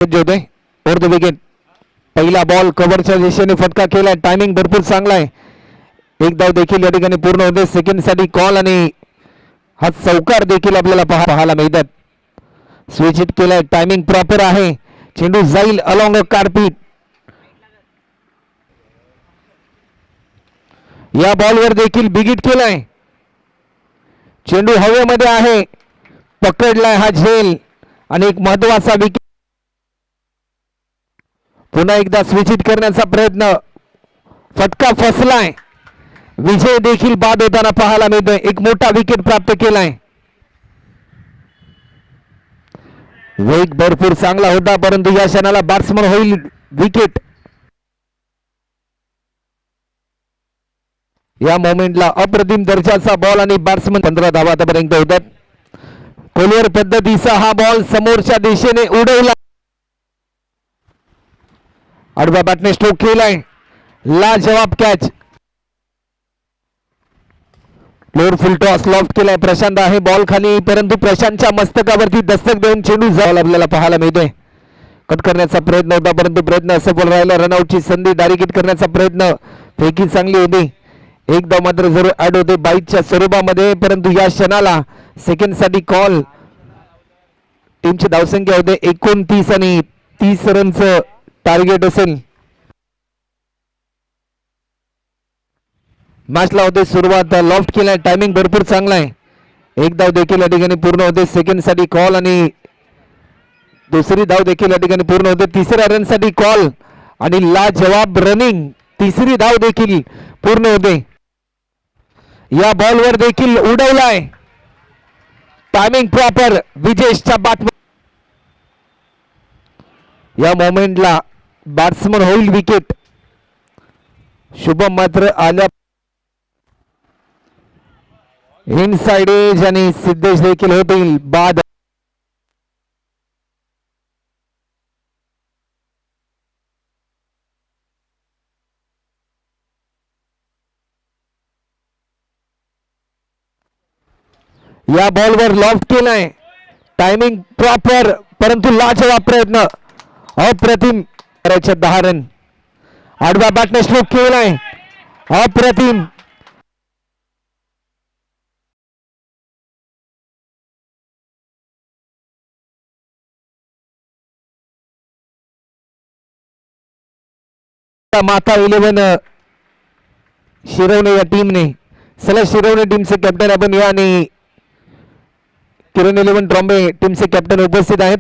होते over the wicket. पहिला ball कव्हरच्या दिशेने फटका केलाय. टायमिंग भरपूर चांगला आहे. एक धाव देखील या ठिकाणी पूर्ण होते. सेकंड साठी कॉल आणि हा चौकार देखील आपल्याला पाहायला मिळतात. स्विच हिट केलाय. टायमिंग प्रॉपर आहे. चेंडू जाईल अलॉंग अ कार्पीट. या बॉलवर देखील बिगिट केलाय. चेंडू हवेमध्ये आहे. पकडलाय हा झेल आणि एक महत्वाचा विकेट. पुन्हा एकदा स्विच हिट करण्याचा प्रयत्न. फटका फसलाय. विजय देखील बाद होताना पाहायला मिळतोय. एक मोठा विकेट प्राप्त केलाय. वेग भरपूर चांगला होता परंतु या क्षणाला बॅट्समन होईल विकेट. या मोमेंटला अप्रतिम दर्जाचा बॉल आणि बॅट्समन 15 धावा आतापर्यंत होतात. कोलियर पद्धतीचा हा बॉल समोरच्या दिशेने उडवला. आडव्या बॅटने स्ट्रोक केलाय. लाजवाब कॅच. फ्लोर फुल टॉस लॉफ्ट केलाय. प्रशांत आहे बॉल खाली परंतु प्रशांतच्या मस्तकावरती दस्तक देऊन चेंडू जाईल आपल्याला पाहायला मिळतोय. कट करण्याचा प्रयत्न होता परंतु प्रयत्न असफल राहिला. रनआउटची संधी. डायरेक्ट हिट करण्याचा प्रयत्न. फेकी चांगली होती. एकदा मात्र जरूर ऍड होते बाईटच्या स्वरूपामध्ये परंतु या क्षणाला सेकंड साठी कॉल. टीमची धावसंख्या होते 29 आणि 30 रनचं टार्गेट असेल. मॅचला होते सुरुवात. लॉफ्ट केलाय. टायमिंग भरपूर चांगला आहे. एक धाव देखील या ठिकाणी पूर्ण होते. सेकंड साठी कॉल आणि दुसरी धाव देखील या ठिकाणी पूर्ण होते. तिसऱ्या रन साठी कॉल आणि लाजवाब रनिंग. तिसरी धाव देखील पूर्ण होते. या बॉलवर देखील उडवलाय. Timing proper. विजेशच्या बॅट. या मोमेंटला बॅट्समन होईल विकेट. शुभम मात्र आल्या. इनसाइड एज आणि सिद्धेश देखील होतील बाद. या बॉलवर लॉफ्ट केलाय. टायमिंग प्रॉपर परंतु लाजवाब प्रयत्न. अप्रतिम करायचे 10 रन. आडव्या बॅटने स्ट्रोक केलाय. अप्रतिम. माता 11 शिरवणे या टीमने. चला शिरवणे टीमचे कॅप्टन आपण या आणि किरण 11 ट्रॉम्बे टीमचे कॅप्टन उपस्थित आहेत.